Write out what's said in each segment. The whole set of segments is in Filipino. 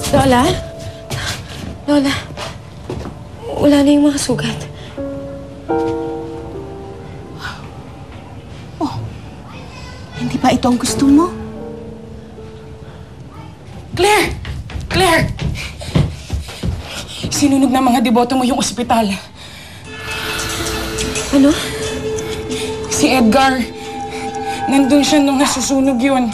Lola? Lola? Wala na yung mga sugat. Oh, hindi ba ito ang gusto mo? Claire! Claire! Sinunog ng mga deboto mo yung ospital. Ano? Si Edgar. Nandun siya nung nasusunog yun.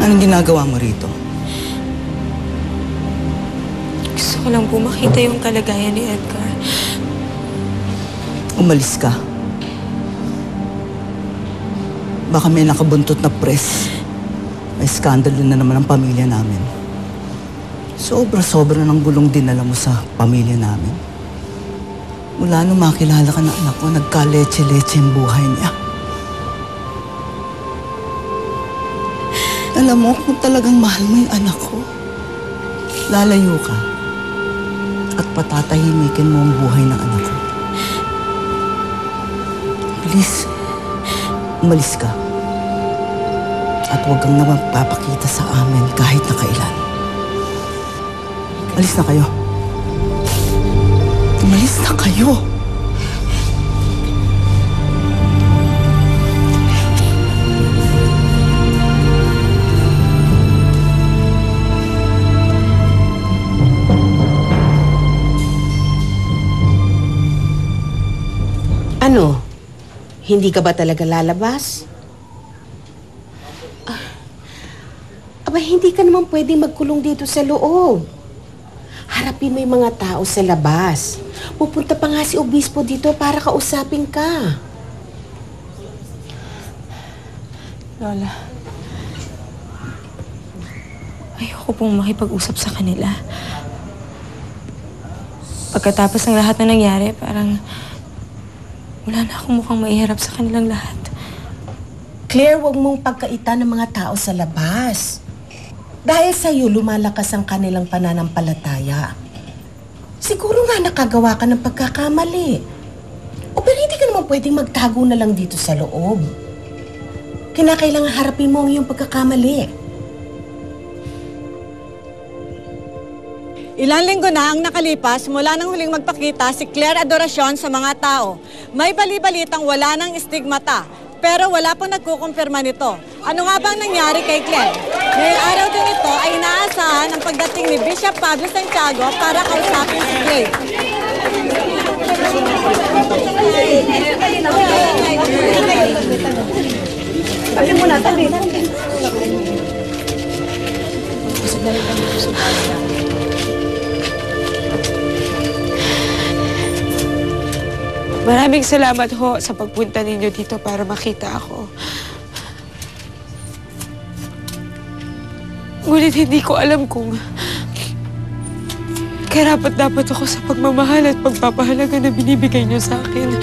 Anong ginagawa mo rito? Gusto ko lang po makita yung kalagayan ni Edgar. Umalis ka. Baka may nakabuntot na press. May skandalo na naman ang pamilya namin. Sobra-sobra ng gulong dinala mo sa pamilya namin. Mula nung makilala ka ng anak ko, nagka-leche-leche ang buhay niya. Alam mo, kung talagang mahal mo yung anak ko, lalayo ka at patatahimikin mo ang buhay ng anak ko. Please, umalis ka. At huwag kang naman papakita sa amin kahit na kailan. Umalis na kayo. Umalis na kayo. Ano? Hindi ka ba talaga lalabas? Aba, hindi ka naman pwedeng magkulong dito sa loob. Harapin mo yung mga tao sa labas. Pupunta pa nga si Obispo dito para kausapin ka. Lola, ayoko pong makipag-usap sa kanila. Pagkatapos ng lahat na nangyari, parang wala na akong mukhang maiharap sa kanilang lahat. Claire, huwag mong pagkaita ng mga tao sa labas. Dahil sa'yo, lumalakas ang kanilang pananampalataya. Siguro nga nakagawa ka ng pagkakamali. O pero hindi ka naman pwedeng magtago na lang dito sa loob. Kinakailangan harapin mo ang iyong pagkakamali. Ilang linggo na ang nakalipas mula nang huling magpakita si Claire Adoracion sa mga tao. May bali-balitang wala ng stigmata, pero wala pang nagkukumpirma nito. Ano nga bang nangyari kay Claire? Ngayong araw din ito ay inaasahan ang pagdating ni Bishop Pablo Santiago para kausapin si Claire. Tabi mo na, tabi. Maraming salamat ho sa pagpunta ninyo dito para makita ako. Ngunit hindi ko alam kung karapat-dapat ako sa pagmamahal at pagpapahalaga na binibigay niyo sa akin.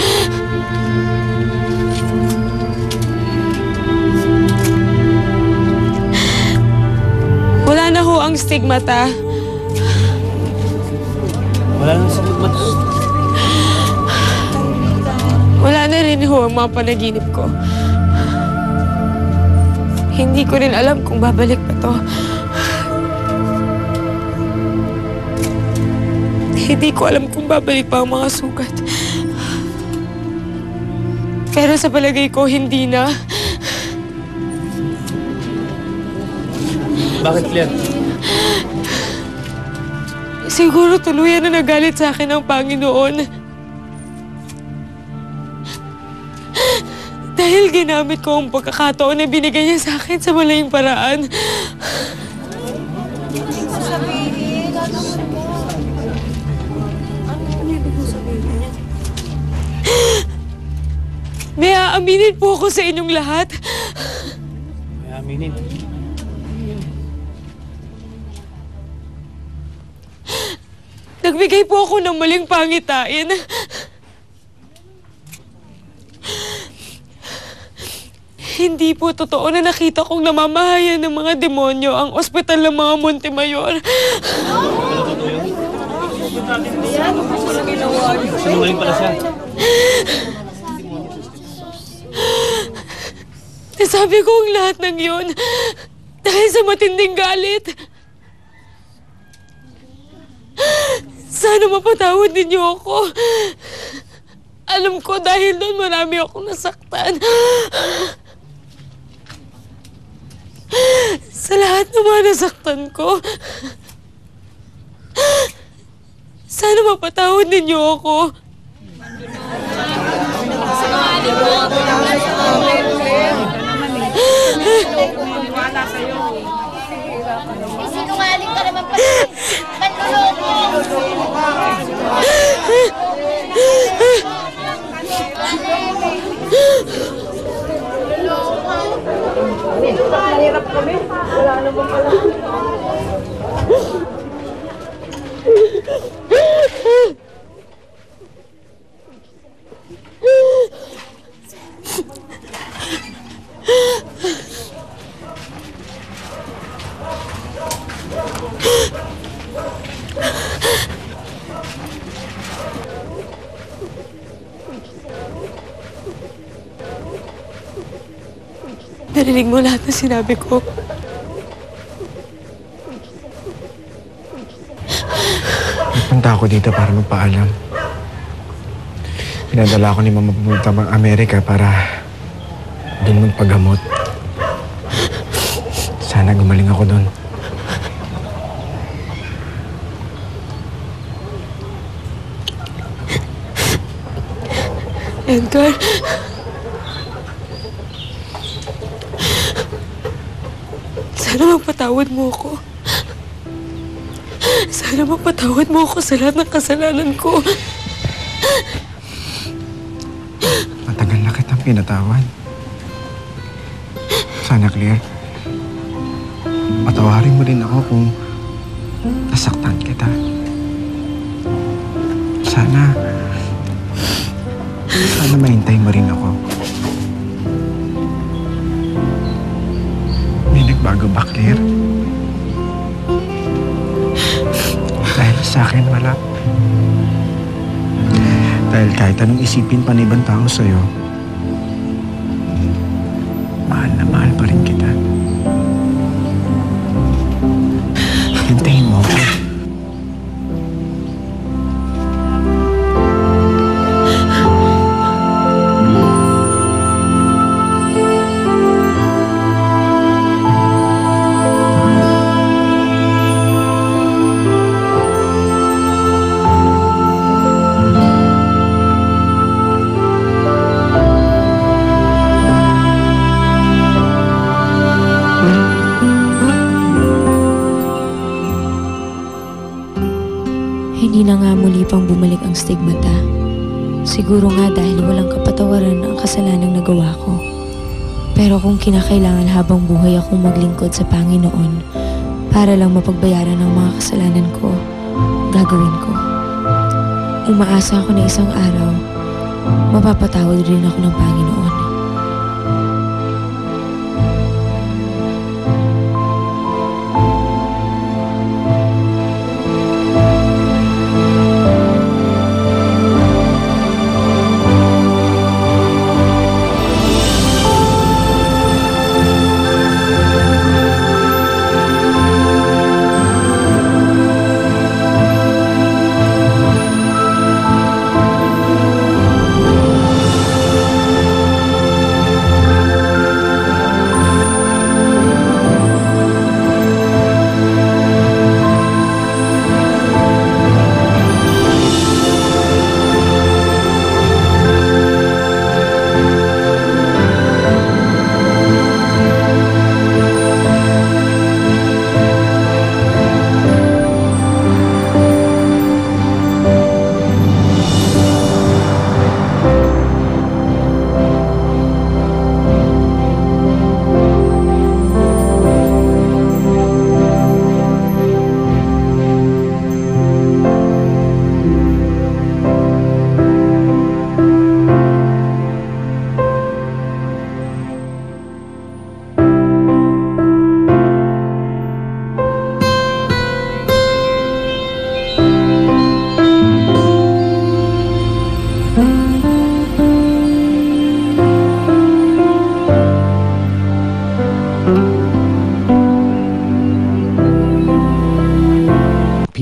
Wala na ho ang stigmata. Wala nang stigmata. Wala na rin ho ang mga panaginip ko. Hindi ko rin alam kung babalik pa to. Hindi ko alam kung babalik pa ang mga sugat. Pero sa palagay ko, hindi na. Bakit, Claire? Siguro tuluyan na nagalit sa akin ang Panginoon. Dahil ginamit ko ang pagkakataon na binigay niya sa akin sa malayang paraan. May Aaminin po ako sa inyong lahat. May aminin. Nagbigay po ako ng maling pangitain. Hindi po totoo na nakita kong namamahayan ng mga demonyo ang ospital ng mga Montemayor. Sinungaling pala siya. Nasabi ko ang lahat ng yun dahil sa matinding galit. Sana mapatawad ninyo ako. Alam ko dahil doon marami akong nasaktan. Sa lahat ng mga nasaktan ko, sana mapatawad ninyo ako. Sinungaling ka naman pala. Manluloko. Narinig mo lahat na sinabi ko. Punta ako dito para magpaalam. Pinadala ako ni Mama pumunta ng Amerika para doon magpagamot. Sana gumaling ako doon. Edgar, sana magpatawad mo ako. Sana magpatawad mo ako sa lahat ng kasalanan ko. Matagal na kitang pinatawad. Sana, Claire, patawarin mo din ako kung nasaktan kita. Sana mahintay mo rin ako. May nagbago ba, Claire? Dahil sa akin, wala. Dahil kahit anong isipin pa ng ibang tao sa'yo, mahal na mahal pa rin kita. Hintayin mo ako. Hindi na nga muli pang bumalik ang stigmata. Siguro nga dahil walang kapatawaran ang kasalanang nagawa ko. Pero kung kinakailangan habang buhay akong maglingkod sa Panginoon para lang mapagbayaran ang mga kasalanan ko, gagawin ko. Umaasa ako na isang araw, mapapatawad rin ako ng Panginoon.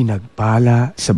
pinagpala sa